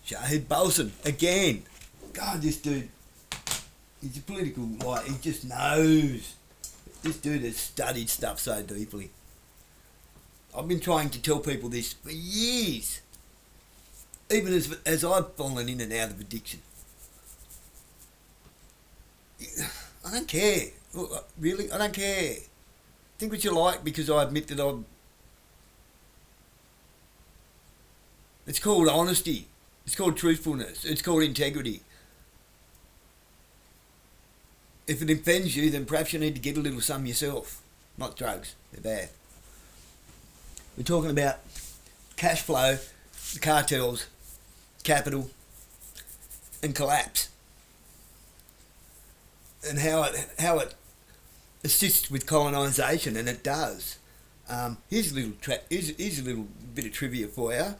Shahid Bolson, again. God, this dude, he's a political, like, he just knows. This dude has studied stuff so deeply. I've been trying to tell people this for years. Even as I've fallen in and out of addiction. I don't care. Really, I don't care. Think what you like because I admit that I'm... It's called honesty. It's called truthfulness. It's called integrity. If it offends you, then perhaps you need to get a little some yourself. Not drugs. They're bad. We're talking about cash flow, the cartels, capital, and collapse. And how it assists with colonisation, and it does. Here's a little bit of trivia for you.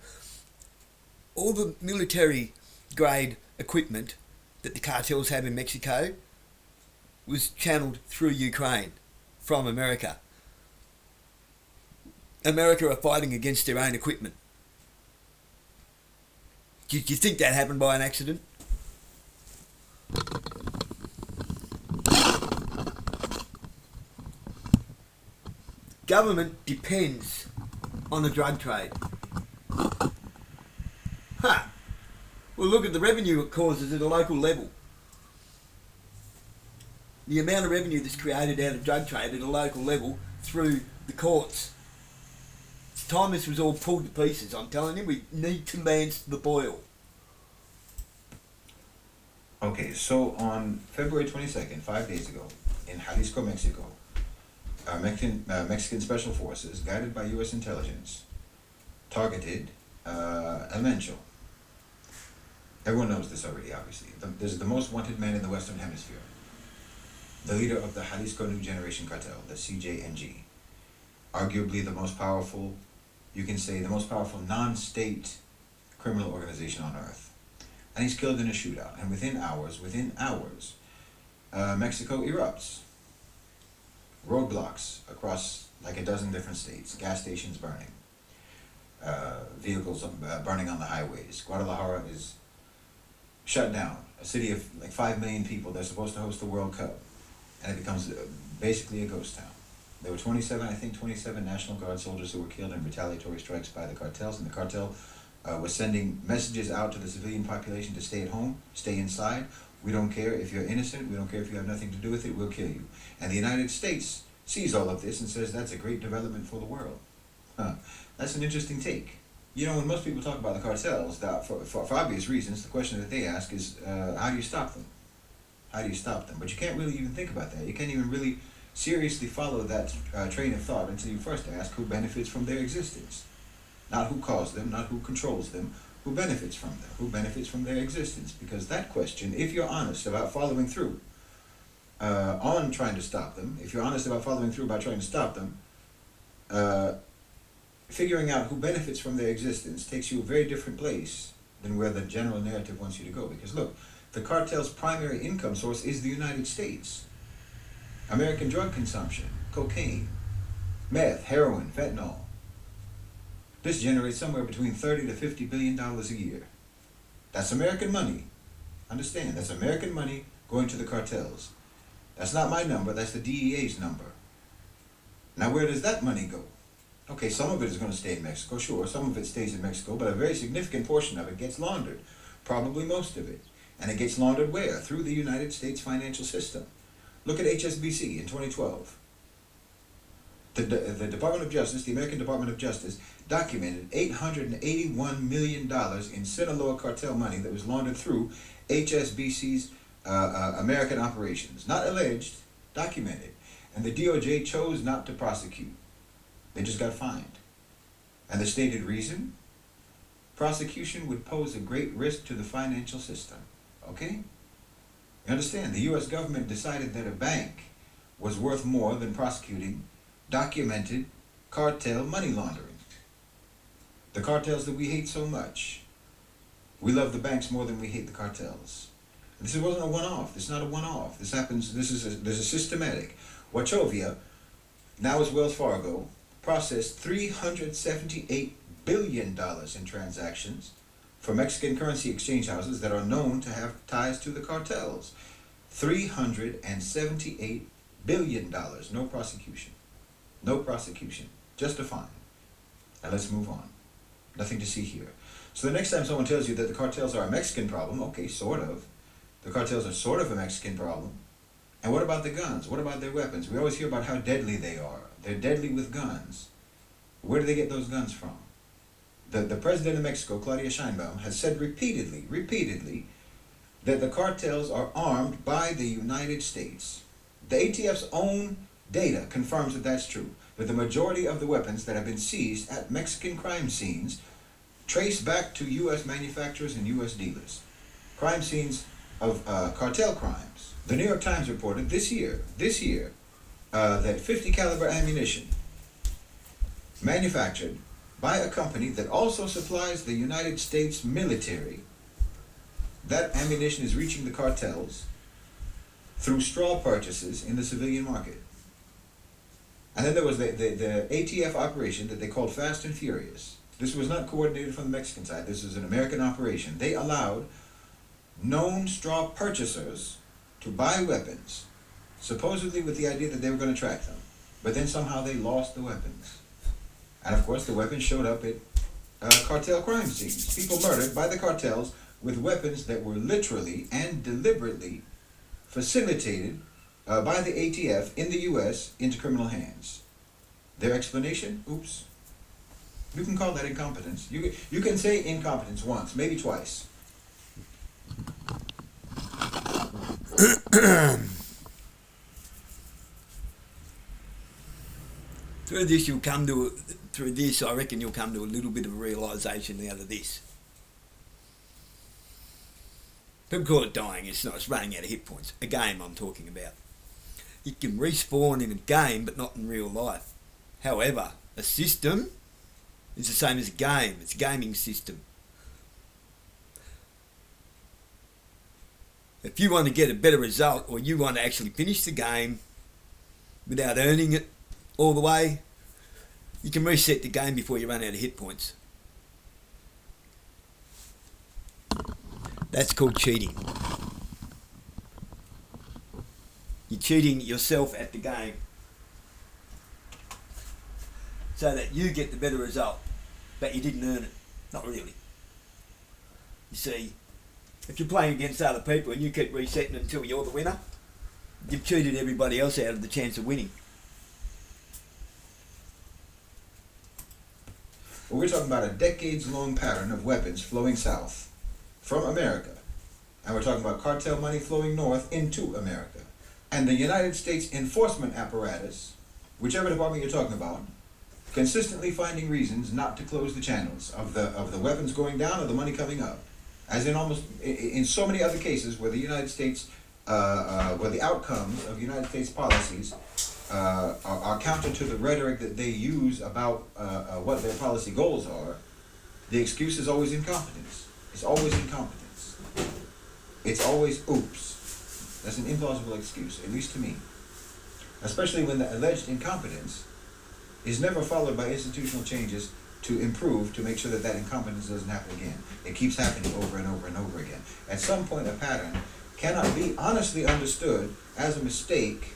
All the military grade equipment that the cartels have in Mexico was channeled through Ukraine from America. America are fighting against their own equipment. Do you think that happened by an accident? Government depends on the drug trade. Well, look at the revenue it causes at a local level. The amount of revenue that's created out of drug trade at a local level through the courts. It's time this was all pulled to pieces. I'm telling you, we need to lance the boil. Okay, so on February 22nd, 5 days ago, in Jalisco, Mexico, Mexican Special Forces, guided by U.S. intelligence, targeted El Mencho. Everyone knows this already, obviously. This is the most wanted man in the Western Hemisphere. The leader of the Jalisco New Generation Cartel, the CJNG. Arguably the most powerful, you can say, the most powerful non-state criminal organization on earth. And he's killed in a shootout. And within hours, Mexico erupts. Roadblocks across like a dozen different states. Gas stations burning. Vehicles burning on the highways. Guadalajara is shut down. A city of like 5 million people. They're supposed to host the World Cup. And it becomes basically a ghost town. There were 27 National Guard soldiers who were killed in retaliatory strikes by the cartels. And the cartel was sending messages out to the civilian population to stay at home, stay inside. We don't care if you're innocent. We don't care if you have nothing to do with it. We'll kill you. And the United States sees all of this and says that's a great development for the world. That's an interesting take. You know, when most people talk about the cartels, for obvious reasons, the question that they ask is, how do you stop them? How do you stop them? But you can't really even think about that. You can't even really seriously follow that train of thought until you first ask who benefits from their existence. Not who caused them, not who controls them, who benefits from them, who benefits from their existence. Because that question, if you're honest about following through on trying to stop them, if you're honest about following through about trying to stop them, figuring out who benefits from their existence takes you a very different place than where the general narrative wants you to go. Because look, the cartel's primary income source is the United States. American drug consumption, cocaine, meth, heroin, fentanyl. This generates somewhere between $30 to $50 billion a year. That's American money. Understand, that's American money going to the cartels. That's not my number, that's the DEA's number. Now where does that money go? Okay, some of it is going to stay in Mexico, sure, some of it stays in Mexico, but a very significant portion of it gets laundered. Probably most of it. And it gets laundered where? Through the United States financial system. Look at HSBC in 2012. The Department of Justice, the American Department of Justice, documented $881 million in Sinaloa cartel money that was laundered through HSBC's American operations. Not alleged, documented. And the DOJ chose not to prosecute. They just got fined. And the stated reason? Prosecution would pose a great risk to the financial system. Okay? You understand, the U.S. government decided that a bank was worth more than prosecuting documented cartel money laundering. The cartels that we hate so much. We love the banks more than we hate the cartels. And this wasn't a one-off. This is not a one-off. This happens, this is a systematic. Wachovia, now is Wells Fargo, processed $378 billion in transactions for Mexican currency exchange houses that are known to have ties to the cartels. $378 billion. No prosecution. No prosecution. Just a fine. And let's move on. Nothing to see here. So the next time someone tells you that the cartels are a Mexican problem, okay, sort of. The cartels are sort of a Mexican problem. And what about the guns? What about their weapons? We always hear about how deadly they are. They're deadly with guns. Where do they get those guns from? The president of Mexico, Claudia Sheinbaum, has said repeatedly, that the cartels are armed by the United States. The ATF's own data confirms that that's true, that the majority of the weapons that have been seized at Mexican crime scenes trace back to U.S. manufacturers and U.S. dealers. Crime scenes of cartel crimes. The New York Times reported this year, that 50 caliber ammunition manufactured by a company that also supplies the United States military, that ammunition is reaching the cartels through straw purchases in the civilian market. And then there was the ATF operation that they called Fast and Furious. This was not coordinated from the Mexican side. This was an American operation. They allowed known straw purchasers to buy weapons, supposedly with the idea that they were going to track them. But then somehow they lost the weapons. And of course the weapons showed up at cartel crime scenes. People murdered by the cartels with weapons that were literally and deliberately facilitated by the ATF in the U.S. into criminal hands. Their explanation? Oops. You can call that incompetence. You can say incompetence once, maybe twice. Through this, I reckon you'll come to a little bit of a realisation out of this. People call it dying, it's not, it's running out of hit points. A game I'm talking about. You can respawn in a game, but not in real life. However, a system is the same as a game. It's a gaming system. If you want to get a better result, or you want to actually finish the game without earning it all the way, you can reset the game before you run out of hit points. That's called cheating. You're cheating yourself at the game so that you get the better result, but you didn't earn it. Not really. You see, if you're playing against other people and you keep resetting until you're the winner, you've cheated everybody else out of the chance of winning. Well, we're talking about a decades-long pattern of weapons flowing south from America. And we're talking about cartel money flowing north into America. And the United States enforcement apparatus, whichever department you're talking about, consistently finding reasons not to close the channels of the weapons going down or the money coming up. As in so many other cases where the United States, where the outcomes of United States policies are counter to the rhetoric that they use about what their policy goals are, the excuse is always incompetence. It's always incompetence. It's always oops. That's an implausible excuse, at least to me. Especially when the alleged incompetence is never followed by institutional changes to improve, to make sure that that incompetence doesn't happen again. It keeps happening over and over and over again. At some point, a pattern cannot be honestly understood as a mistake.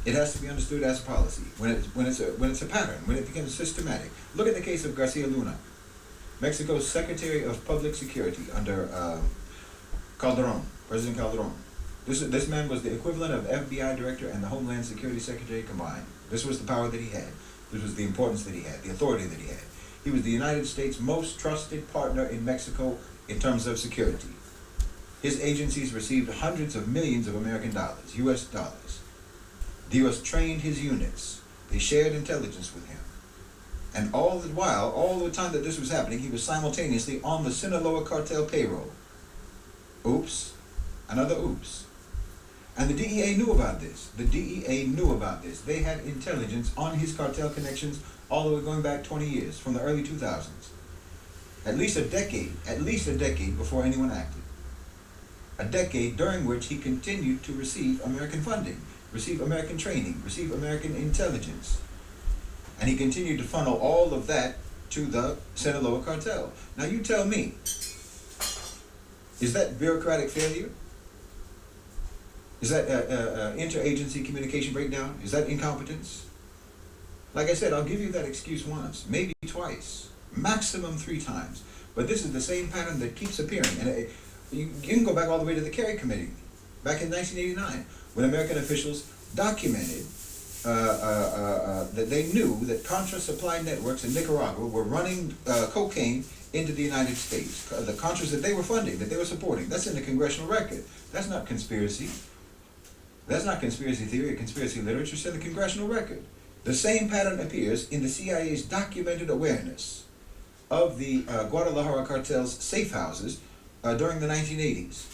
It has to be understood as a policy. When it's a pattern, when it becomes systematic. Look at the case of Garcia Luna, Mexico's Secretary of Public Security under Calderon, President Calderon. This man was the equivalent of FBI Director and the Homeland Security Secretary combined. This was the power that he had. This was the importance that he had, the authority that he had. He was the United States' most trusted partner in Mexico in terms of security. His agencies received hundreds of millions of American dollars, U.S. dollars. The U.S. trained his units. They shared intelligence with him. And all the while, all the time that this was happening, he was simultaneously on the Sinaloa cartel payroll. Oops. Another oops. And the DEA knew about this. The DEA knew about this. They had intelligence on his cartel connections all the way going back 20 years, from the early 2000s. At least a decade before anyone acted. A decade during which he continued to receive American funding, receive American training, receive American intelligence. And he continued to funnel all of that to the Sinaloa cartel. Now you tell me, is that bureaucratic failure? Is that interagency communication breakdown? Is that incompetence? Like I said, I'll give you that excuse once, maybe twice, maximum 3 times. But this is the same pattern that keeps appearing. And you can go back all the way to the Kerry Committee, back in 1989, when American officials documented that they knew that Contra supply networks in Nicaragua were running cocaine into the United States. The Contras that they were funding, that they were supporting. That's in the congressional record. That's not conspiracy. That's not conspiracy theory or conspiracy literature. It's in the congressional record. The same pattern appears in the CIA's documented awareness of the Guadalajara cartel's safe houses during the 1980s,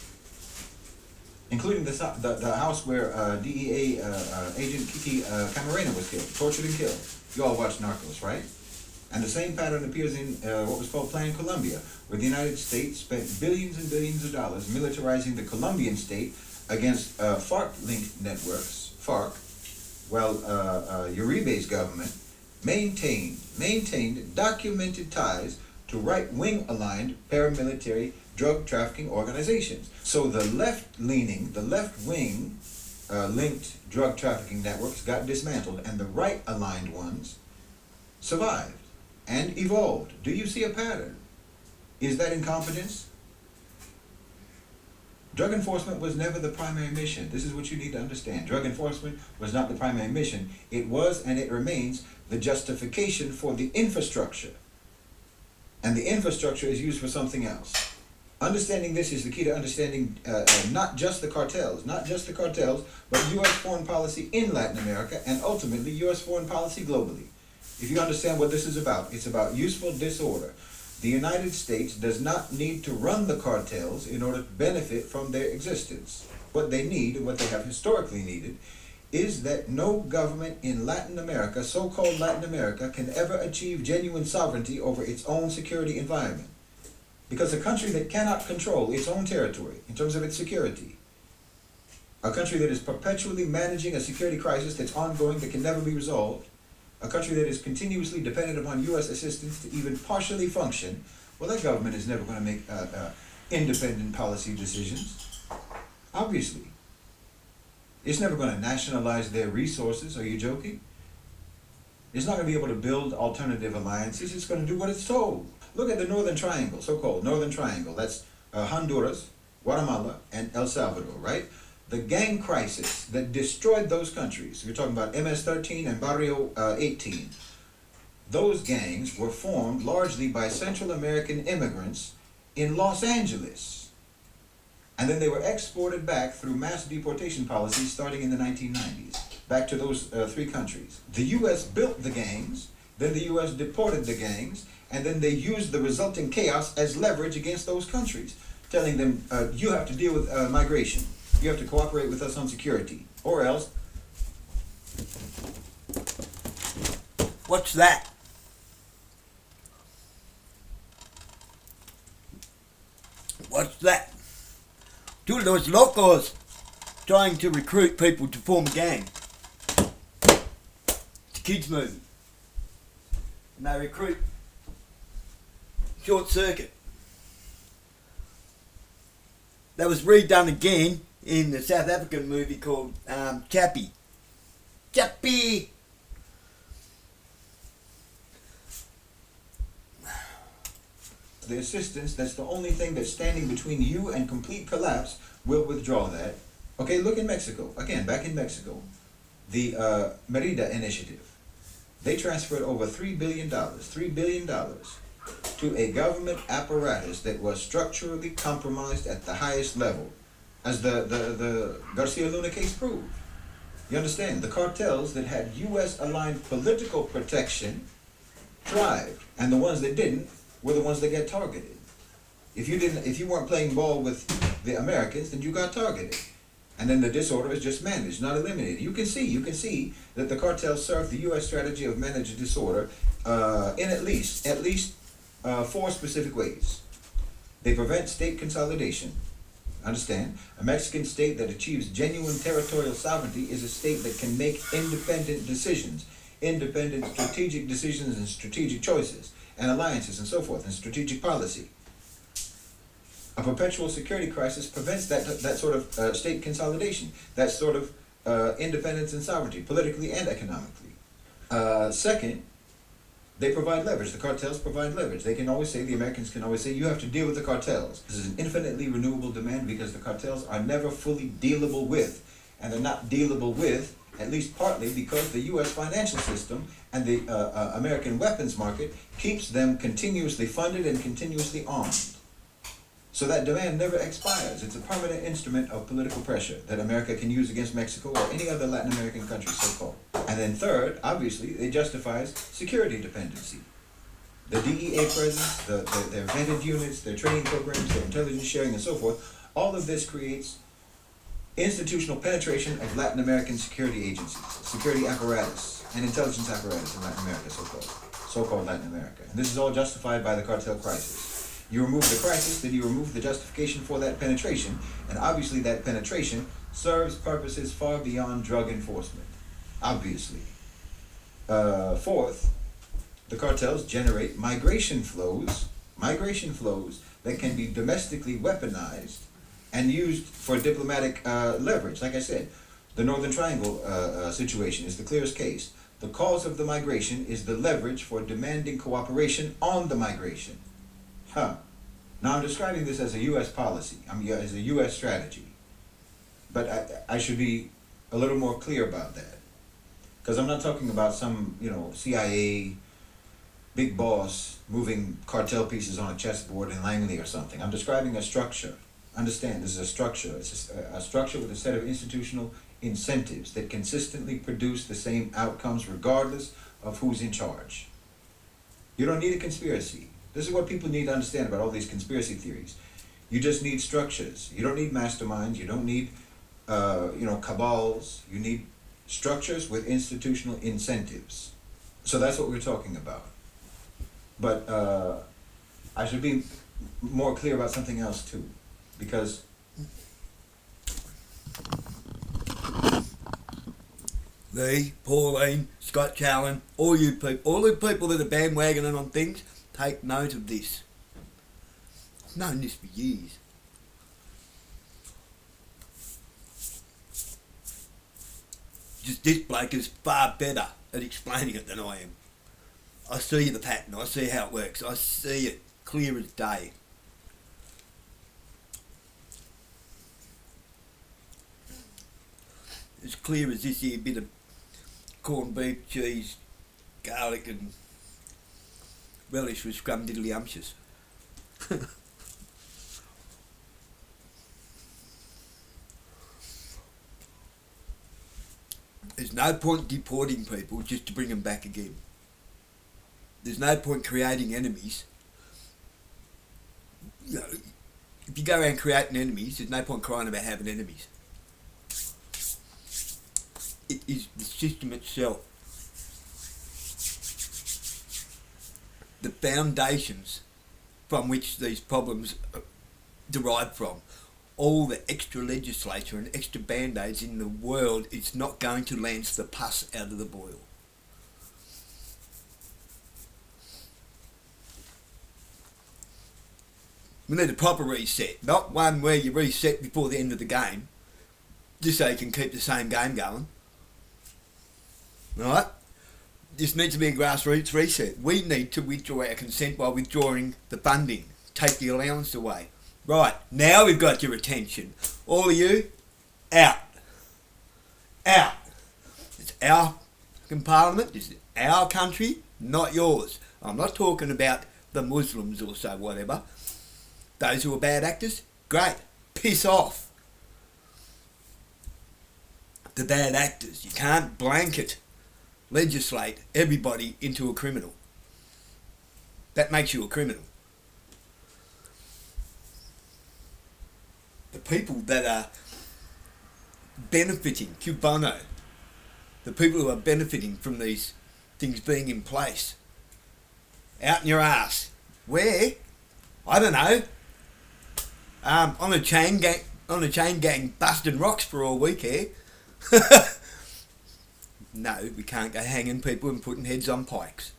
including the house where DEA agent Kiki Camarena was killed, tortured and killed. You all watched Narcos, right? And the same pattern appears in what was called Plan Colombia, where the United States spent billions and billions of dollars militarizing the Colombian state against FARC-linked networks, FARC, while Uribe's government maintained documented ties to right-wing aligned paramilitary drug trafficking organizations. So the left-leaning, the left-wing linked drug trafficking networks got dismantled, and the right-aligned ones survived and evolved. Do you see a pattern? Is that incompetence? Drug enforcement was never the primary mission. This is what you need to understand. Drug enforcement was not the primary mission. It was, and it remains, the justification for the infrastructure. And the infrastructure is used for something else. Understanding this is the key to understanding not just the cartels, but U.S. foreign policy in Latin America, and ultimately U.S. foreign policy globally. If you understand what this is about, it's about useful disorder. The United States does not need to run the cartels in order to benefit from their existence. What they need, and what they have historically needed, is that no government in Latin America, so-called Latin America, can ever achieve genuine sovereignty over its own security environment. Because a country that cannot control its own territory in terms of its security, a country that is perpetually managing a security crisis that's ongoing, that can never be resolved, a country that is continuously dependent upon U.S. assistance to even partially function, well, that government is never going to make independent policy decisions. Obviously. It's never going to nationalize their resources. Are you joking? It's not going to be able to build alternative alliances. It's going to do what it's told. Look at the Northern Triangle, so-called Northern Triangle. That's Honduras, Guatemala, and El Salvador, right? The gang crisis that destroyed those countries, we're talking about MS-13 and Barrio 18, those gangs were formed largely by Central American immigrants in Los Angeles. And then they were exported back through mass deportation policies starting in the 1990s, back to those 3 countries. The U.S. built the gangs, then the U.S. deported the gangs, and then they used the resulting chaos as leverage against those countries, telling them, you have to deal with migration. You have to cooperate with us on security, or else. What's that? What's that? Two of those locals trying to recruit people to form a gang. It's a kids movie. And they recruit Short Circuit. That was redone again in the South African movie called Chappie. Chappie! The assistance, that's the only thing that's standing between you and complete collapse, will withdraw that. Okay, look in Mexico. Again, back in Mexico. The Merida Initiative. They transferred over $3 billion to a government apparatus that was structurally compromised at the highest level, as the Garcia Luna case proved. You understand? The cartels that had U.S.-aligned political protection thrived, and the ones that didn't were the ones that got targeted. If you weren't playing ball with the Americans, then you got targeted. And then the disorder is just managed, not eliminated. You can see that the cartels serve the U.S. strategy of managed disorder in at least 4 specific ways. They prevent state consolidation. Understand? A Mexican state that achieves genuine territorial sovereignty is a state that can make independent decisions, independent strategic decisions and strategic choices. and alliances and so forth, and strategic policy. A perpetual security crisis prevents that sort of state consolidation, that sort of independence and sovereignty, politically and economically. Second, they provide leverage. The cartels provide leverage. They can always say, the Americans can always say, you have to deal with the cartels. This is an infinitely renewable demand because the cartels are never fully dealable with. And they're not dealable with, at least partly, because the U.S. financial system and the American weapons market keeps them continuously funded and continuously armed. So that demand never expires. It's a permanent instrument of political pressure that America can use against Mexico or any other Latin American country, so-called. And then third, obviously, it justifies security dependency. The DEA presence, their vetted units, their training programs, their intelligence sharing, and so forth, all of this creates institutional penetration of Latin American security agencies, security apparatus, and intelligence apparatus in Latin America, so-called Latin America. And this is all justified by the cartel crisis. You remove the crisis, then you remove the justification for that penetration, and obviously that penetration serves purposes far beyond drug enforcement, obviously. Fourth, the cartels generate migration flows that can be domestically weaponized and used for diplomatic leverage. Like I said, the Northern Triangle situation is the clearest case. The cause of the migration is the leverage for demanding cooperation on the migration. Now I'm describing this as a U.S. policy, as a U.S. strategy. But I should be a little more clear about that. Because I'm not talking about some, CIA big boss moving cartel pieces on a chessboard in Langley or something. I'm describing a structure. Understand, this is a structure. It's a structure with a set of institutional incentives that consistently produce the same outcomes regardless of who's in charge. You don't need a conspiracy. This is what people need to understand about all these conspiracy theories. You just need structures. You don't need masterminds. You don't need, cabals. You need structures with institutional incentives. So that's what we're talking about. But I should be more clear about something else too, because Lee, Pauline, Scott Challen, all you people, all the people that are bandwagoning on things, take note of this. I've known this for years. Just this bloke is far better at explaining it than I am. I see the pattern, I see how it works, I see it clear as day. As clear as this here bit of corned beef, cheese, garlic and relish with scrumdiddlyumptious. There's no point deporting people just to bring them back again. There's no point creating enemies. If you go around creating enemies, there's no point crying about having enemies. It is the system itself. The foundations from which these problems derive from. All the extra legislature and extra band-aids in the world, it's not going to lance the pus out of the boil. We need a proper reset, not one where you reset before the end of the game, just so you can keep the same game going. Right? This needs to be a grassroots reset. We need to withdraw our consent by withdrawing the funding, take the allowance away. Right, now we've got your attention. All of you, out. Out. It's our fucking parliament, this is our country, not yours. I'm not talking about the Muslims or so, whatever. Those who are bad actors, great, piss off. The bad actors, you can't blanket legislate everybody into a criminal. That makes you a criminal. The people that are benefiting, cubano, the people who are benefiting from these things being in place, out in your ass. Where? I don't know. On a chain gang busting rocks for all we care. No, we can't go hanging people and putting heads on pikes.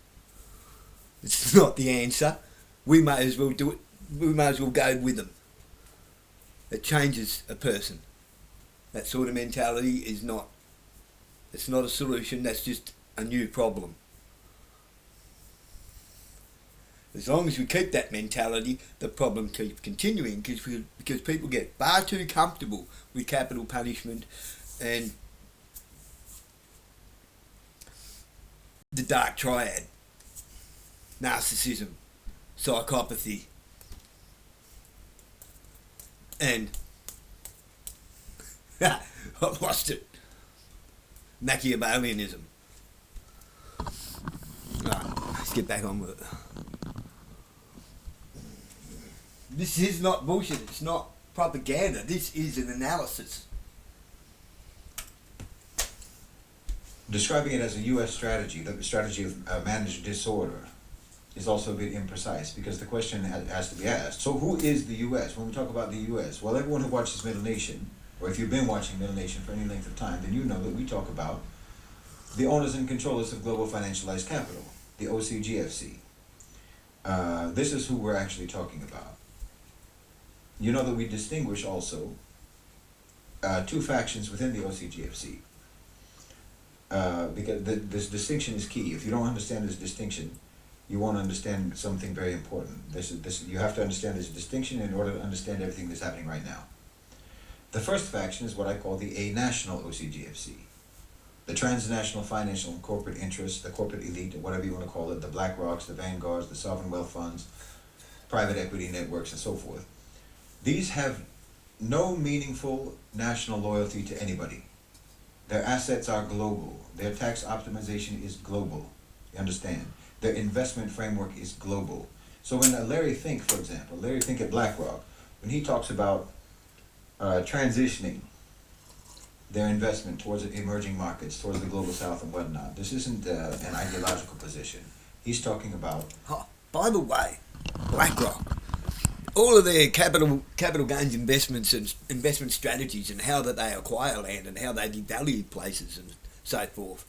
It's not the answer. We may as well do it. We may as well go with them. It changes a person. That sort of mentality is not. It's not a solution. That's just a new problem. As long as we keep that mentality, the problem keeps continuing because people get far too comfortable with capital punishment and the dark triad: narcissism, psychopathy, and I've lost it. Machiavellianism. Right, let's get back on with it. This is not bullshit. It's not propaganda. This is an analysis. Describing it as a U.S. strategy, the strategy of managed disorder, is also a bit imprecise because the question has to be asked. So who is the U.S.? When we talk about the U.S., well, everyone who watches Middle Nation, or if you've been watching Middle Nation for any length of time, then you know that we talk about the owners and controllers of global financialized capital, the OCGFC. This is who we're actually talking about. You know that we distinguish also two factions within the OCGFC. Because this distinction is key. If you don't understand this distinction, you won't understand something very important. You have to understand this distinction in order to understand everything that's happening right now. The first faction is what I call the A-National OCGFC. The transnational financial and corporate interests, the corporate elite, or whatever you want to call it, the BlackRocks, the Vanguards, the sovereign wealth funds, private equity networks, and so forth. These have no meaningful national loyalty to anybody. Their assets are global. Their tax optimization is global. You understand? Their investment framework is global. So when Larry Fink, for example, Larry Fink at BlackRock, when he talks about transitioning their investment towards emerging markets, towards the global south and whatnot, this isn't an ideological position. He's talking about... Oh, by the way, BlackRock, all of their capital gains investments and investment strategies and how that they acquire land and how they devalue places and so forth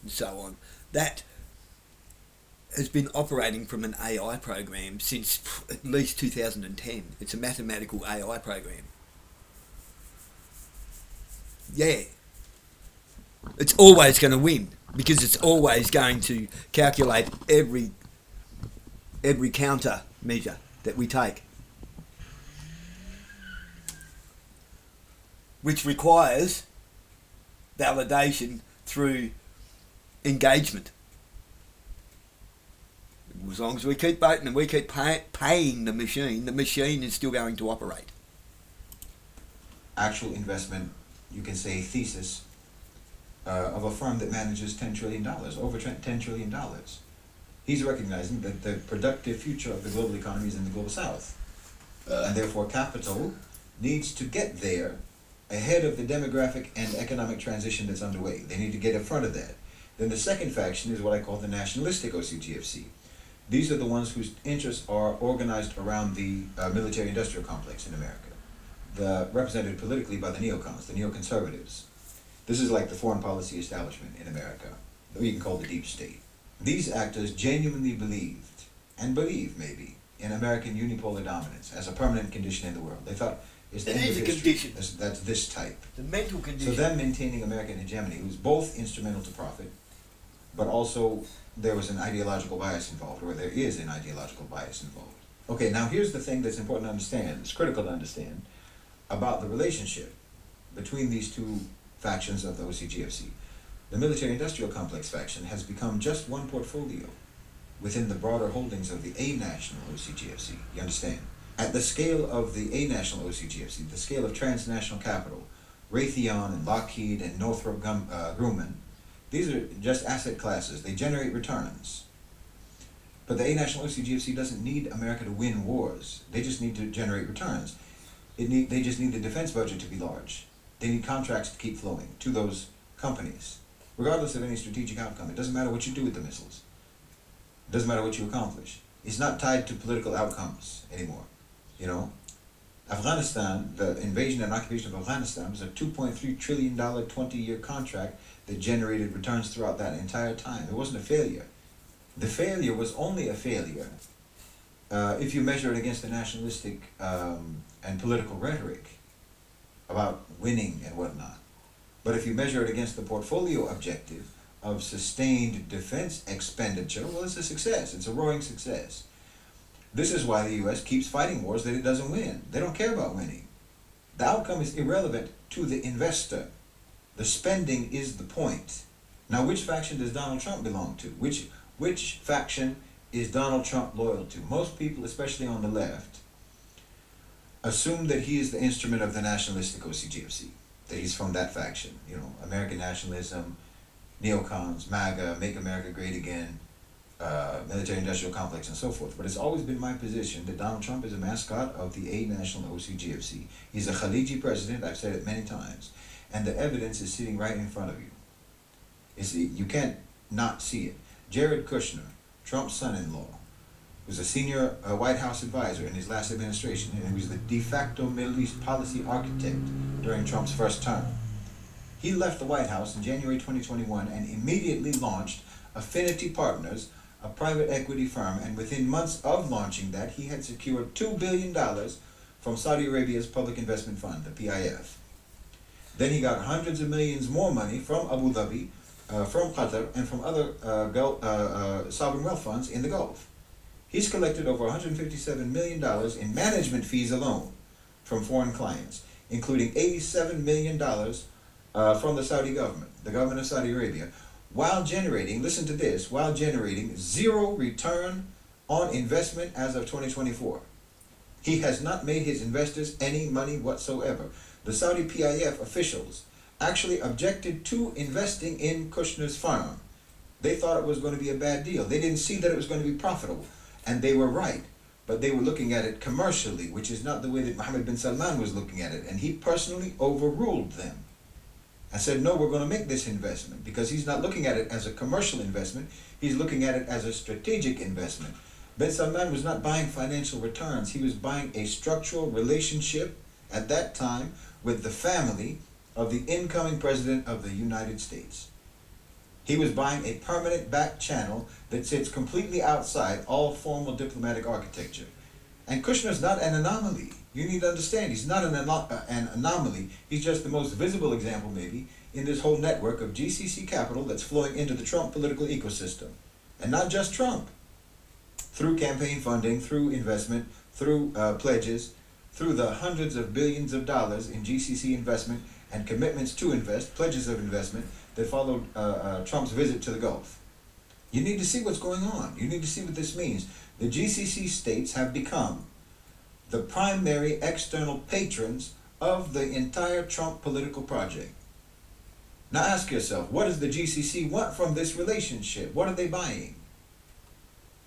and so on, that has been operating from an AI program since at least 2010. It's a mathematical AI program. Yeah. It's always going to win because it's always going to calculate every counter measure that we take, which requires validation through engagement. As long as we keep voting and we keep paying the machine is still going to operate. Actual investment, you can say, thesis of a firm that manages $10 trillion, over $10 trillion. He's recognizing that the productive future of the global economy is in the global south. And therefore capital needs to get there ahead of the demographic and economic transition that's underway. They need to get in front of that. Then the second faction is what I call the nationalistic OCGFC. These are the ones whose interests are organized around the military-industrial complex in America, represented politically by the neocons, the neoconservatives. This is like the foreign policy establishment in America, that we can call the deep state. These actors genuinely believed, and believe maybe, in American unipolar dominance as a permanent condition in the world. They thought it's the end of history. That's this type. The mental condition. So them maintaining American hegemony was both instrumental to profit, but also there was an ideological bias involved, or there is an ideological bias involved. Okay, now here's the thing that's important to understand, it's critical to understand, about the relationship between these two factions of the OCGFC. The military-industrial complex faction has become just one portfolio within the broader holdings of the A-National OCGFC, you understand? At the scale of the A-National OCGFC, the scale of transnational capital, Raytheon and Lockheed and Northrop Grumman, these are just asset classes. They generate returns. But the A-National OCGFC doesn't need America to win wars. They just need to generate returns. They just need the defense budget to be large. They need contracts to keep flowing to those companies, regardless of any strategic outcome. It doesn't matter what you do with the missiles. It doesn't matter what you accomplish. It's not tied to political outcomes anymore. You know, Afghanistan, the invasion and occupation of Afghanistan was a $2.3 trillion 20-year contract that generated returns throughout that entire time. It wasn't a failure. The failure was only a failure if you measure it against the nationalistic and political rhetoric about winning and whatnot. But if you measure it against the portfolio objective of sustained defense expenditure, well, it's a success. It's a roaring success. This is why the U.S. keeps fighting wars that it doesn't win. They don't care about winning. The outcome is irrelevant to the investor. The spending is the point. Now, which faction does Donald Trump belong to? Which faction is Donald Trump loyal to? Most people, especially on the left, assume that he is the instrument of the nationalistic OCGFC, that he's from that faction. You know, American nationalism, neocons, MAGA, Make America Great Again, military-industrial complex, and so forth. But it's always been my position that Donald Trump is a mascot of the A-National OCGFC. He's a Khaliji president, I've said it many times, and the evidence is sitting right in front of you. You can't not see it. Jared Kushner, Trump's son-in-law, was a senior White House advisor in his last administration, and he was the de facto Middle East policy architect during Trump's first term. He left the White House in January 2021 and immediately launched Affinity Partners, a private equity firm, and within months of launching that, he had secured $2 billion from Saudi Arabia's Public Investment Fund, the PIF. Then he got hundreds of millions more money from Abu Dhabi, from Qatar, and from other sovereign wealth funds in the Gulf. He's collected over $157 million in management fees alone from foreign clients, including $87 million from the Saudi government, the government of Saudi Arabia, while generating, listen to this, while generating zero return on investment as of 2024. He has not made his investors any money whatsoever. The Saudi PIF officials actually objected to investing in Kushner's firm. They thought it was going to be a bad deal. They didn't see that it was going to be profitable. And they were right. But they were looking at it commercially, which is not the way that Mohammed bin Salman was looking at it. And he personally overruled them and said, no, we're going to make this investment, because he's not looking at it as a commercial investment. He's looking at it as a strategic investment. Bin Salman was not buying financial returns. He was buying a structural relationship at that time with the family of the incoming president of the United States. He was buying a permanent back channel that sits completely outside all formal diplomatic architecture. And Kushner's not an anomaly. You need to understand, he's not an anomaly. He's just the most visible example, maybe, in this whole network of GCC capital that's flowing into the Trump political ecosystem. And not just Trump. Through campaign funding, through investment, through pledges, through the hundreds of billions of dollars in GCC investment and commitments to invest, pledges of investment that followed Trump's visit to the Gulf. You need to see what's going on. You need to see what this means. The GCC states have become the primary external patrons of the entire Trump political project. Now ask yourself, what does the GCC want from this relationship? What are they buying?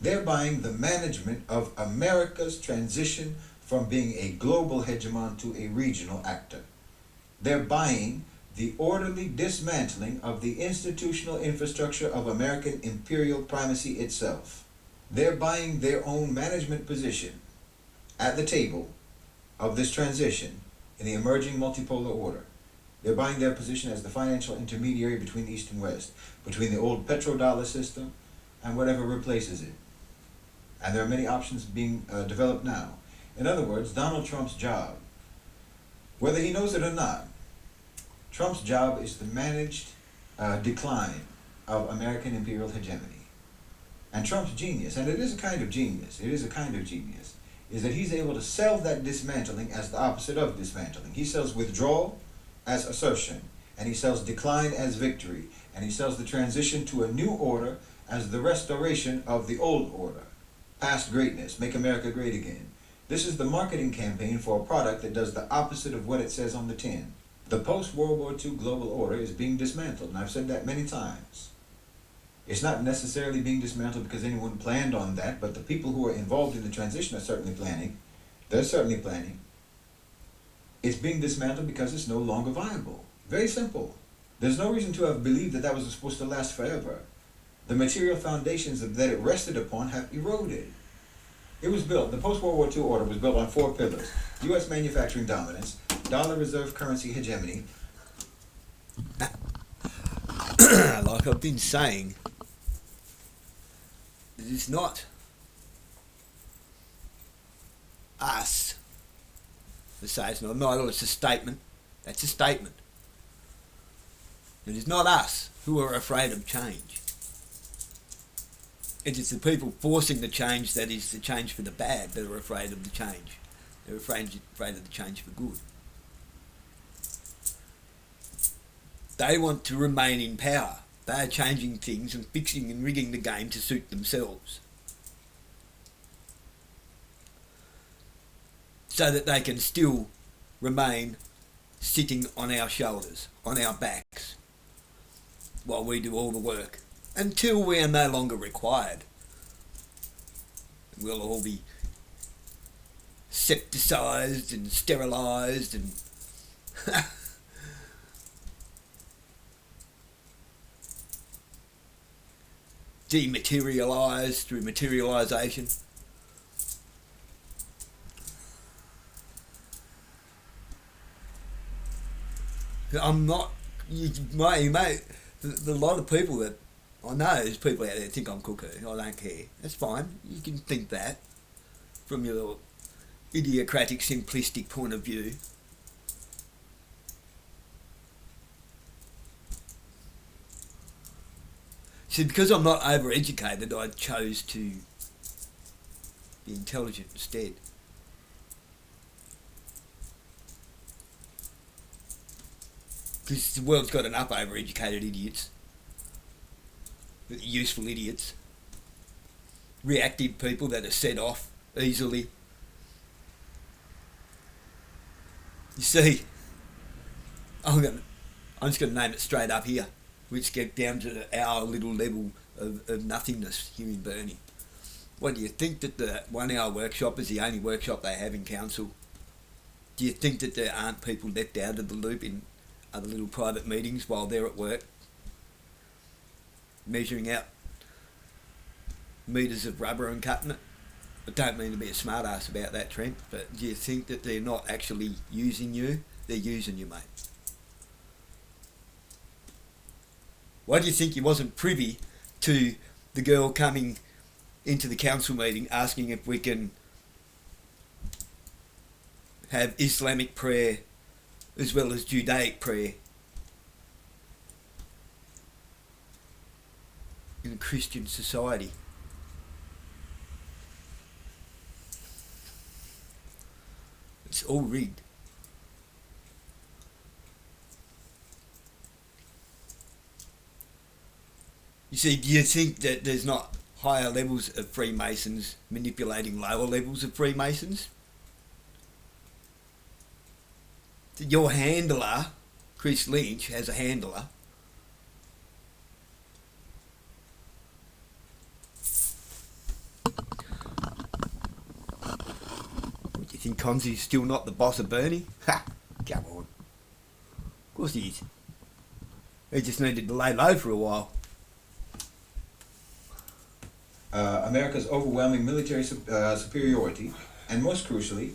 They're buying the management of America's transition from being a global hegemon to a regional actor. They're buying the orderly dismantling of the institutional infrastructure of American imperial primacy itself. They're buying their own management position at the table of this transition in the emerging multipolar order. They're buying their position as the financial intermediary between East and West, between the old petrodollar system and whatever replaces it. And there are many options being developed now. In other words, Donald Trump's job, whether he knows it or not, Trump's job is the managed decline of American imperial hegemony. And Trump's genius, and it is a kind of genius, is that he's able to sell that dismantling as the opposite of dismantling. He sells withdrawal as assertion, and he sells decline as victory, and he sells the transition to a new order as the restoration of the old order. Past greatness, make America great again. This is the marketing campaign for a product that does the opposite of what it says on the tin. The post-World War II global order is being dismantled, and I've said that many times. It's not necessarily being dismantled because anyone planned on that, but the people who are involved in the transition are certainly planning. They're certainly planning. It's being dismantled because it's no longer viable. Very simple. There's no reason to have believed that that was supposed to last forever. The material foundations that it rested upon have eroded. It was built, the post-World War II order was built on 4 pillars. U.S. manufacturing dominance, dollar reserve currency hegemony. Like I've been saying, It is not us. To say it's not an idol, it's a statement. That's a statement. It is not us who are afraid of change. It is the people forcing the change that is the change for the bad that are afraid of the change. They're afraid of the change for good. They want to remain in power. They are changing things and fixing and rigging the game to suit themselves, so that they can still remain sitting on our shoulders, on our backs, while we do all the work, until we are no longer required. We'll all be septicized and sterilised and dematerialised through materialisation. I'm not, mate, the lot of people that I know, there's people out there think I'm cuckoo. I don't care. That's fine. You can think that from your idiocratic, simplistic point of view. See, because I'm not overeducated, I chose to be intelligent instead. Because the world's got enough overeducated idiots. Useful idiots. Reactive people that are set off easily. You see, I'm just going to name it straight up here, which get down to our little level of nothingness here in Burnie. What, do you think that the 1 hour workshop is the only workshop they have in council? Do you think that there aren't people left out of the loop in other little private meetings while they're at work, measuring out metres of rubber and cutting it? I don't mean to be a smart ass about that, Trent, but do you think that they're not actually using you? They're using you, mate. Why do you think you wasn't privy to the girl coming into the council meeting asking if we can have Islamic prayer as well as Judaic prayer in a Christian society? It's all rigged. You see, do you think that there's not higher levels of Freemasons manipulating lower levels of Freemasons? Your handler, Chris Lynch, has a handler. What, do you think Conzi's still not the boss of Burnie? Ha! Come on. Of course he is. He just needed to lay low for a while. America's overwhelming military superiority, and most crucially,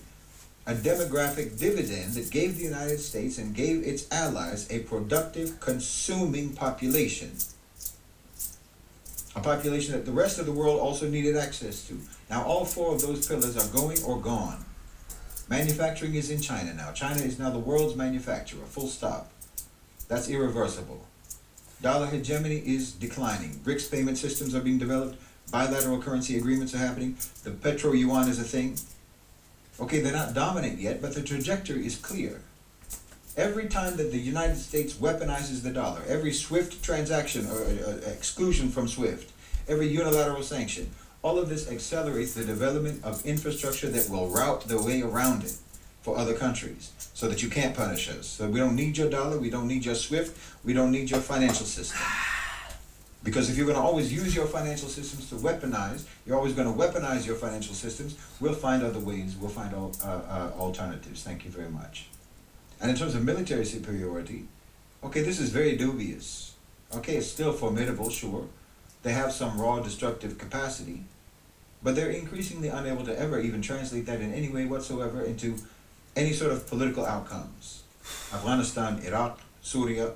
a demographic dividend that gave the United States and gave its allies a productive, consuming population. A population that the rest of the world also needed access to. Now all four of those pillars are going or gone. Manufacturing is in China now. China is now the world's manufacturer, full stop. That's irreversible. Dollar hegemony is declining. BRICS payment systems are being developed. Bilateral currency agreements are happening. The petro-yuan is a thing. Okay, they're not dominant yet, but the trajectory is clear. Every time that the United States weaponizes the dollar, every SWIFT transaction or exclusion from SWIFT, every unilateral sanction, all of this accelerates the development of infrastructure that will route the way around it for other countries so that you can't punish us. So we don't need your dollar, we don't need your SWIFT, we don't need your financial system. Because if you're going to always use your financial systems to weaponize, you're always going to weaponize your financial systems, we'll find other ways, we'll find alternatives. Thank you very much. And in terms of military superiority, okay, this is very dubious. Okay, it's still formidable, sure. They have some raw destructive capacity, but they're increasingly unable to ever even translate that in any way whatsoever into any sort of political outcomes. Afghanistan, Iraq, Syria,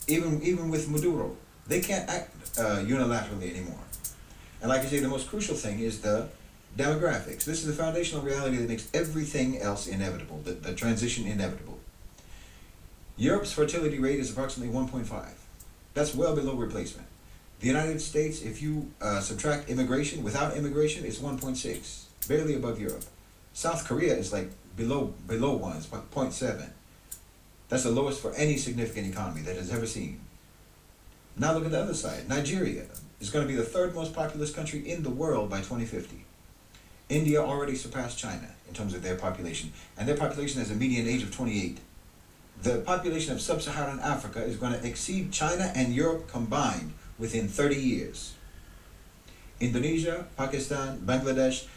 even with Maduro, They can't act unilaterally anymore. And like I say, the most crucial thing is the demographics. This is the foundational reality that makes everything else inevitable, the transition inevitable. Europe's fertility rate is approximately 1.5. That's well below replacement. The United States, if you subtract immigration, without immigration, it's 1.6, barely above Europe. South Korea is like below 1, it's 0.7. That's the lowest for any significant economy that has ever seen. Now look at the other side. Nigeria is going to be the third most populous country in the world by 2050. India already surpassed China in terms of their population, and their population has a median age of 28. The population of sub-Saharan Africa is going to exceed China and Europe combined within 30 years. Indonesia, Pakistan, Bangladesh,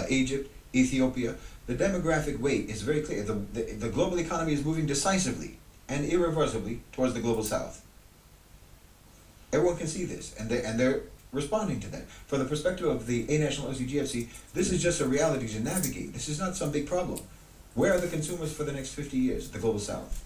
Egypt, Ethiopia, the demographic weight is very clear. The global economy is moving decisively and irreversibly towards the global south. Everyone can see this, and they're responding to that. From the perspective of the A National OCGFC, this is just a reality to navigate. This is not some big problem. Where are the consumers for the next 50 years? The global south.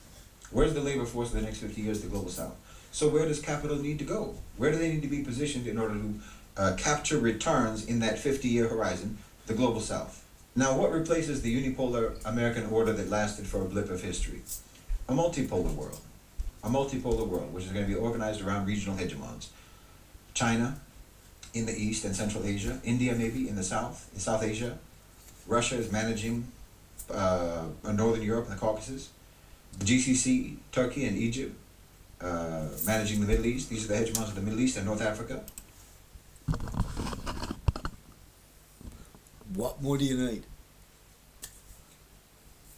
Where's the labor force for the next 50 years? The global south. So where does capital need to go? Where do they need to be positioned in order to capture returns in that 50-year horizon? The global south. Now, what replaces the unipolar American order that lasted for a blip of history? A multipolar world. A multipolar world, which is going to be organized around regional hegemons. China in the east and Central Asia. India maybe in the south, in South Asia. Russia is managing Northern Europe and the Caucasus. The GCC, Turkey and Egypt, managing the Middle East. These are the hegemons of the Middle East and North Africa. What more do you need?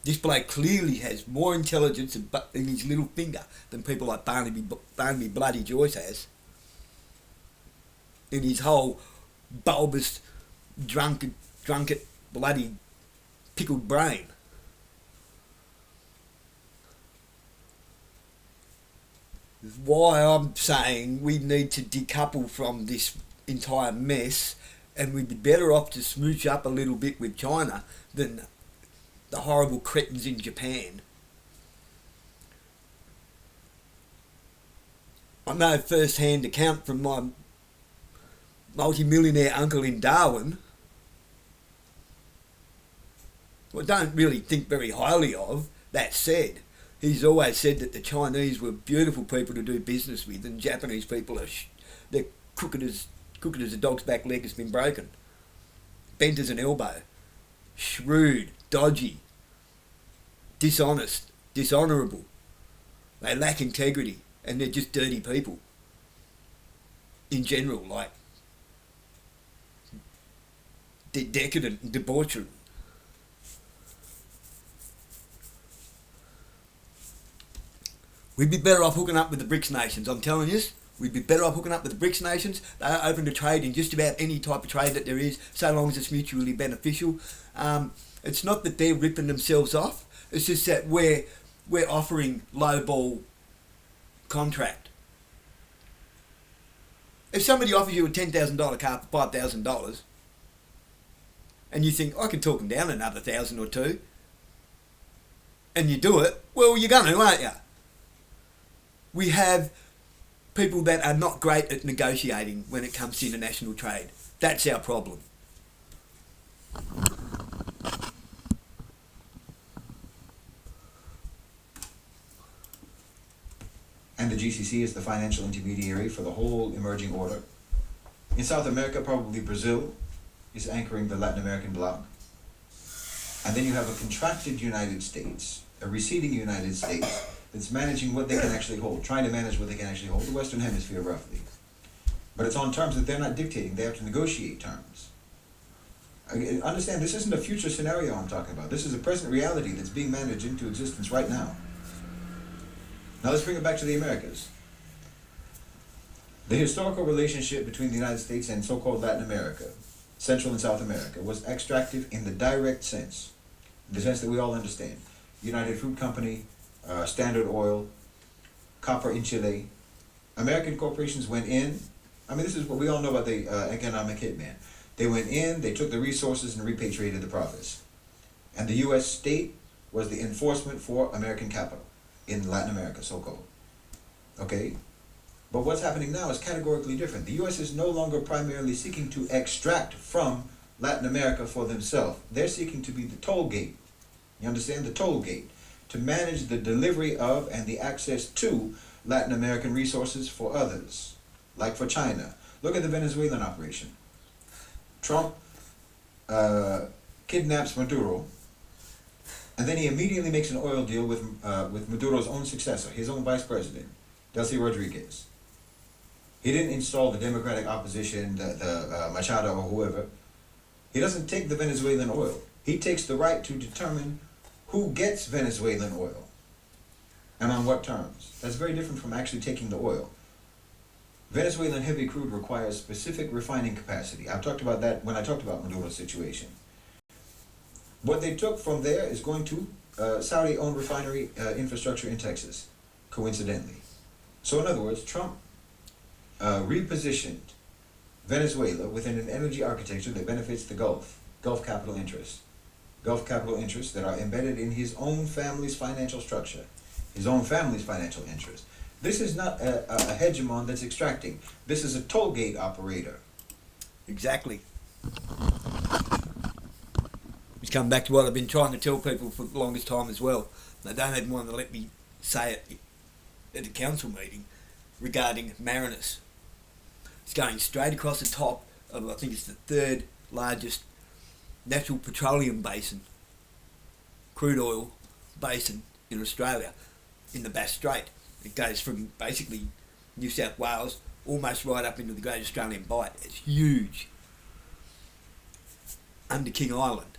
This bloke clearly has more intelligence in his little finger than people like Barnaby Bloody Joyce has. In his whole bulbous, drunken, bloody, pickled brain. Why I'm saying we need to decouple from this entire mess, and we'd be better off to smooch up a little bit with China than the horrible cretins in Japan. I know first-hand account from my multi-millionaire uncle in Darwin, who I don't really think very highly of. That said, he's always said that the Chinese were beautiful people to do business with, and Japanese people are they're crooked as a dog's back leg has been broken, bent as an elbow, shrewd, dodgy, dishonest, dishonourable. They lack integrity, and they're just dirty people. In general, like decadent and debaucherous. We'd be better off hooking up with the BRICS nations, I'm telling you. We'd be better off hooking up with the BRICS nations. They're open to trade in just about any type of trade that there is, so long as it's mutually beneficial. It's not that they're ripping themselves off. It's just that we're offering low-ball contract. If somebody offers you a $10,000 car for $5,000, and you think, I can talk them down another 1,000 or two, and you do it, well, you're going to, aren't you? We have people that are not great at negotiating when it comes to international trade. That's our problem. And the GCC is the financial intermediary for the whole emerging order. In South America, probably Brazil is anchoring the Latin American bloc. And then you have a contracted United States, a receding United States, that's managing what they can actually hold, trying to manage what they can actually hold, the Western Hemisphere roughly. But it's on terms that they're not dictating, they have to negotiate terms. Understand, this isn't a future scenario I'm talking about. This is a present reality that's being managed into existence right now. Now let's bring it back to the Americas. The historical relationship between the United States and so-called Latin America, Central and South America, was extractive in the direct sense, in the sense that we all understand. United Fruit Company, Standard Oil, Copper in Chile. American corporations went in. I mean, this is what we all know about the economic hitman. They went in, they took the resources and repatriated the profits. And the U.S. state was the enforcement for American capital in Latin America, so-called. Okay? But what's happening now is categorically different. The U.S. is no longer primarily seeking to extract from Latin America for themselves. They're seeking to be the toll gate. You understand? The toll gate. To manage the delivery of and the access to Latin American resources for others. Like for China. Look at the Venezuelan operation. Trump kidnaps Maduro, and then he immediately makes an oil deal with Maduro's own successor, his own vice president, Delcy Rodriguez. He didn't install the Democratic opposition, the Machado or whoever. He doesn't take the Venezuelan oil. He takes the right to determine who gets Venezuelan oil and on what terms. That's very different from actually taking the oil. Venezuelan heavy crude requires specific refining capacity. I've talked about that when I talked about Maduro's situation. What they took from there is going to Saudi-owned refinery infrastructure in Texas, coincidentally. So in other words, Trump repositioned Venezuela within an energy architecture that benefits the Gulf capital interests. Gulf capital interests that are embedded in his own family's financial structure, his own family's financial interests. This is not a hegemon that's extracting. This is a toll gate operator. Exactly. It's come back to what I've been trying to tell people for the longest time as well. They don't even want to let me say it at a council meeting regarding Marinus. It's going straight across the top of, I think it's the third largest natural petroleum basin, crude oil basin in Australia, in the Bass Strait. It goes from basically New South Wales almost right up into the Great Australian Bight. It's huge. Under King Island.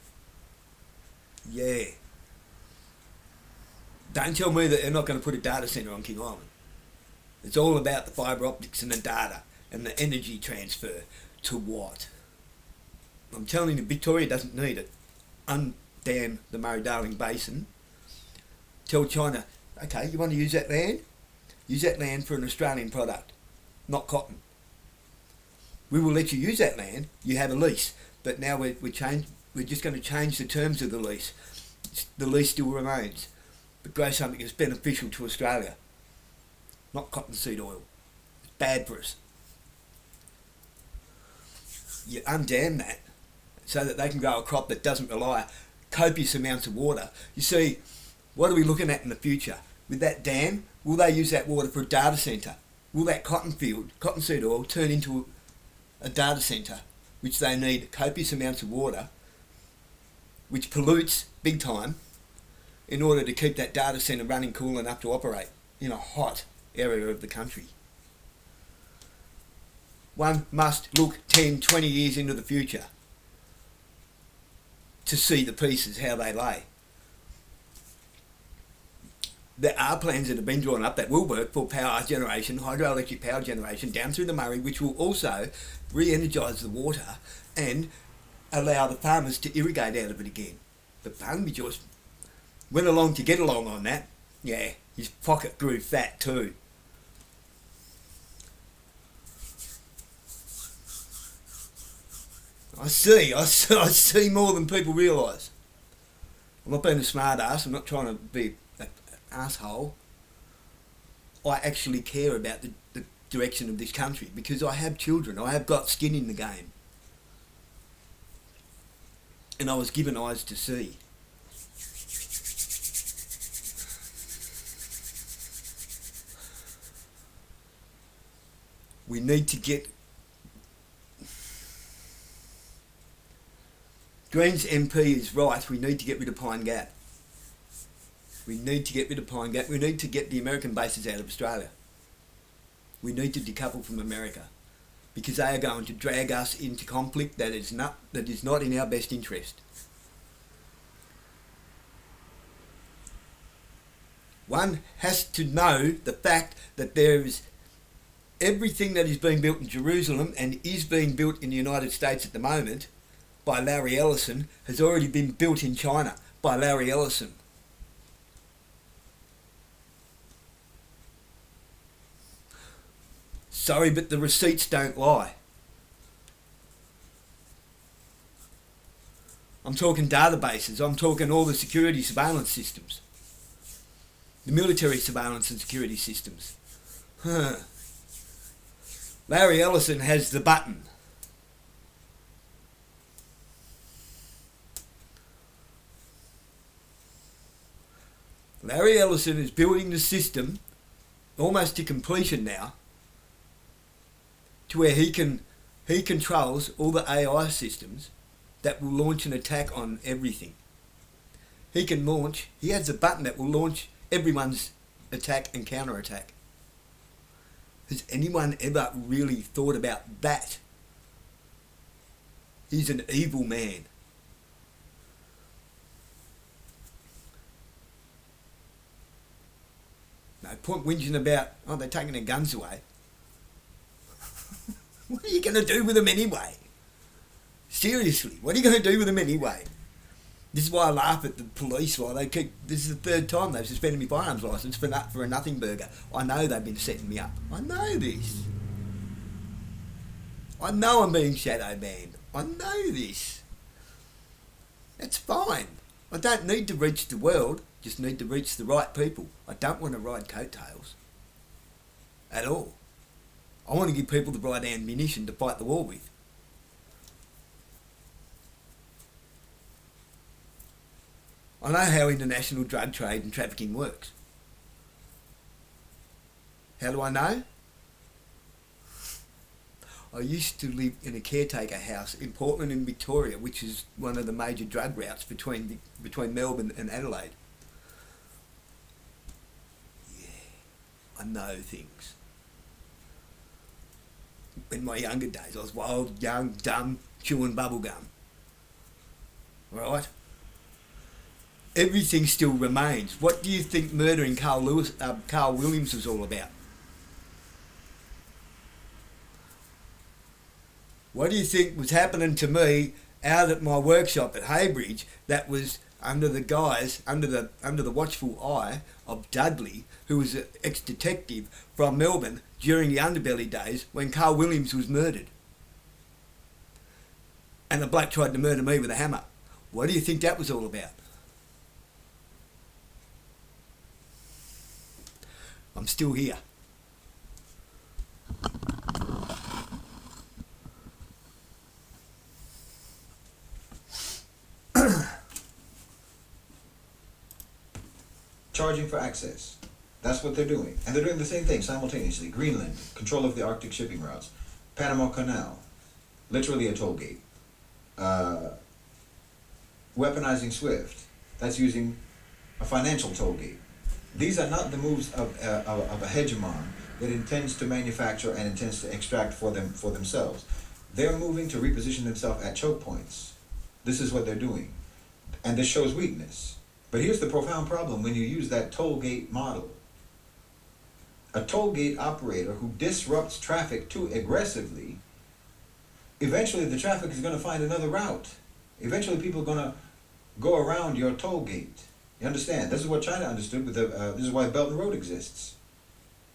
Yeah. Don't tell me that they're not going to put a data centre on King Island. It's all about the fibre optics and the data and the energy transfer. To what? I'm telling you, Victoria doesn't need it. Undam the Murray-Darling Basin. Tell China, okay, you want to use that land? Use that land for an Australian product, not cotton. We will let you use that land. You have a lease, but now we're just going to change the terms of the lease. The lease still remains, but grow something that's beneficial to Australia, not cottonseed oil. It's bad for us. You undam that so that they can grow a crop that doesn't rely copious amounts of water. You see, what are we looking at in the future? With that dam, will they use that water for a data centre? Will that cottonseed oil, turn into a data centre, which they need copious amounts of water, which pollutes big time, in order to keep that data centre running cool enough to operate in a hot area of the country? One must look 10, 20 years into the future to see the pieces, how they lay. There are plans that have been drawn up that will work for power generation, hydroelectric power generation down through the Murray, which will also re-energise the water and allow the farmers to irrigate out of it again. But Barnaby Joyce went along to get along on that. Yeah, his pocket grew fat too. I see more than people realise. I'm not being a smart ass, I'm not trying to be an asshole. I actually care about the direction of this country because I have children, I have got skin in the game. And I was given eyes to see. We need to get... Greens MP is right, we need to get rid of Pine Gap. We need to get rid of Pine Gap. We need to get the American bases out of Australia. We need to decouple from America because they are going to drag us into conflict that is not in our best interest. One has to know the fact that there is everything that is being built in Jerusalem and is being built in the United States at the moment by Larry Ellison has already been built in China by Larry Ellison. Sorry, but the receipts don't lie. I'm talking databases, I'm talking all the security surveillance systems. The military surveillance and security systems. Larry Ellison has the button. Larry Ellison is building the system almost to completion now, to where he controls all the AI systems that will launch an attack on everything. He has a button that will launch everyone's attack and counter-attack. Has anyone ever really thought about that? He's an evil man. No point whinging about, oh, they're taking their guns away. What are you going to do with them anyway? Seriously, what are you going to do with them anyway? This is why I laugh at the police while they keep... This is the third time they've suspended my firearms licence for a nothing burger. I know they've been setting me up. I know this. I know I'm being shadow banned. I know this. That's fine. I don't need to reach the world, just need to reach the right people. I don't want to ride coattails. At all. I want to give people the right ammunition to fight the war with. I know how international drug trade and trafficking works. How do I know? I used to live in a caretaker house in Portland in Victoria, which is one of the major drug routes between Melbourne and Adelaide. Yeah, I know things. In my younger days, I was wild, young, dumb, chewing bubblegum. Right? Everything still remains. What do you think murdering Carl Williams was all about? What do you think was happening to me out at my workshop at Haybridge that was under the watchful eye of Dudley, who was an ex-detective from Melbourne during the underbelly days when Carl Williams was murdered? And the bloke tried to murder me with a hammer. What do you think that was all about? I'm still here. Charging for access. That's what they're doing. And they're doing the same thing simultaneously. Greenland, control of the Arctic shipping routes. Panama Canal, literally a toll gate. Weaponizing SWIFT, that's using a financial toll gate. These are not the moves of a hegemon that intends to manufacture and intends to extract for themselves. They're moving to reposition themselves at choke points. This is what they're doing. And this shows weakness. But here's the profound problem when you use that toll gate model. A toll gate operator who disrupts traffic too aggressively, eventually the traffic is going to find another route. Eventually people are going to go around your toll gate. You understand? This is what China understood. This is why the Belt and Road exists.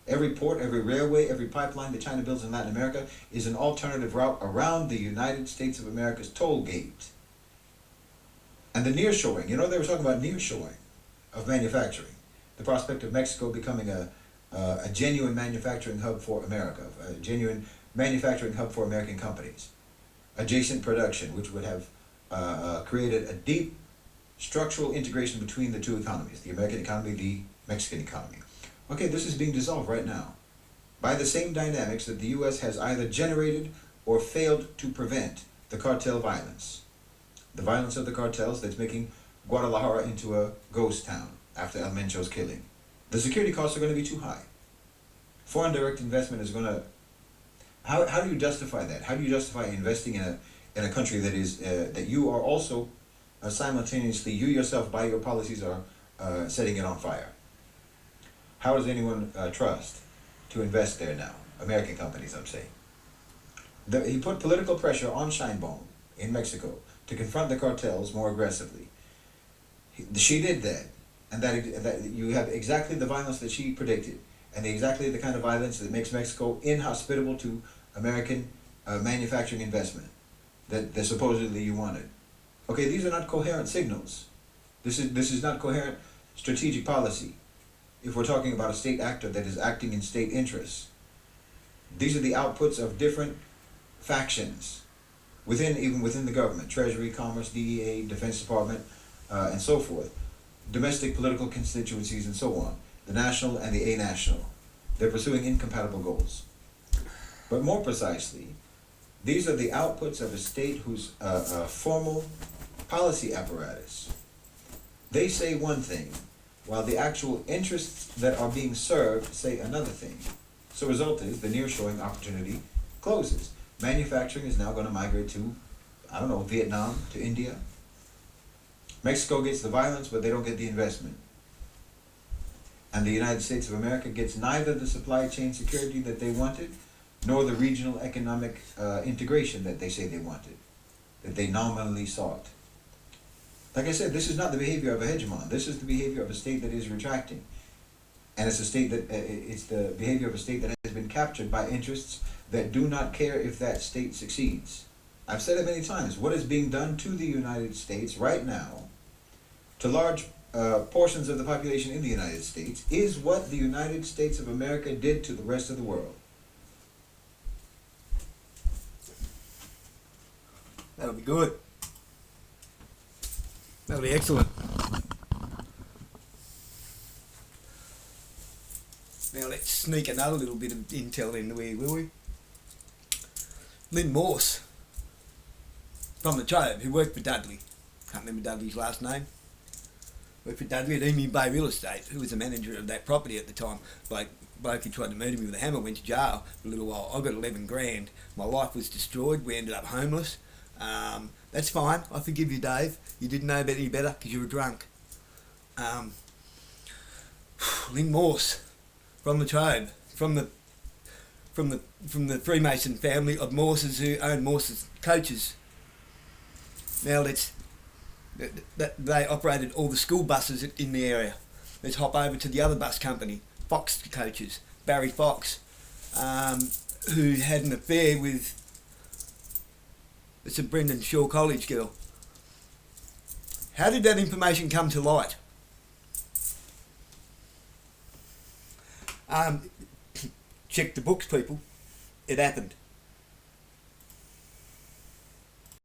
Every port, every railway, every pipeline that China builds in Latin America is an alternative route around the United States of America's toll gate. And the nearshoring, you know, they were talking about nearshoring of manufacturing. The prospect of Mexico becoming a genuine manufacturing hub for America, a genuine manufacturing hub for American companies. Adjacent production, which would have created a deep structural integration between the two economies, the American economy, the Mexican economy. Okay, this is being dissolved right now by the same dynamics that the U.S. has either generated or failed to prevent: the cartel violence. The violence of the cartels that's making Guadalajara into a ghost town after El Mencho's killing. The security costs are going to be too high. Foreign direct investment is going to... How do you justify that? How do you justify investing in a country that is that you are also simultaneously, you yourself by your policies are setting it on fire? How does anyone trust to invest there now? American companies, I'm saying. He put political pressure on Scheinbaum in Mexico to confront the cartels more aggressively. She did that, and that you have exactly the violence that she predicted, and exactly the kind of violence that makes Mexico inhospitable to American manufacturing investment that supposedly you wanted. Okay, these are not coherent signals. This is not coherent strategic policy. If we're talking about a state actor that is acting in state interests, These are the outputs of different factions even within the government, Treasury, Commerce, DEA, Defense Department, and so forth, domestic political constituencies and so on, the national and the a-national. They're pursuing incompatible goals. But more precisely, these are the outputs of a state whose formal policy apparatus. They say one thing, while the actual interests that are being served say another thing. So result is the nearshoring opportunity closes. Manufacturing is now going to migrate to, I don't know, Vietnam, to India. Mexico gets the violence, but they don't get the investment. And the United States of America gets neither the supply chain security that they wanted, nor the regional economic integration that they say they wanted, that they nominally sought. Like I said, this is not the behavior of a hegemon. This is the behavior of a state that is retracting. And it's a state that it's the behavior of a state that has been captured by interests that do not care if that state succeeds. I've said it many times. What is being done to the United States right now, to large portions of the population in the United States, is what the United States of America did to the rest of the world. That'll be good. That'll be excellent. Now let's sneak another little bit of intel into here, will we? Lynn Morse, from the Trove, who worked for Dudley. Can't remember Dudley's last name. Worked for Dudley at Emu Bay Real Estate, who was the manager of that property at the time. Bloke who tried to murder me with a hammer went to jail for a little while. I got 11 grand. My life was destroyed. We ended up homeless. That's fine. I forgive you, Dave. You didn't know any better because you were drunk. Lynn Morse, from the Trove, from the Freemason family of Morses who own Morses coaches. Now they operated all the school buses in the area. Let's hop over to the other bus company, Fox Coaches, Barry Fox, who had an affair with the St Brendan Shaw College girl. How did that information come to light? Check the books, people. It happened.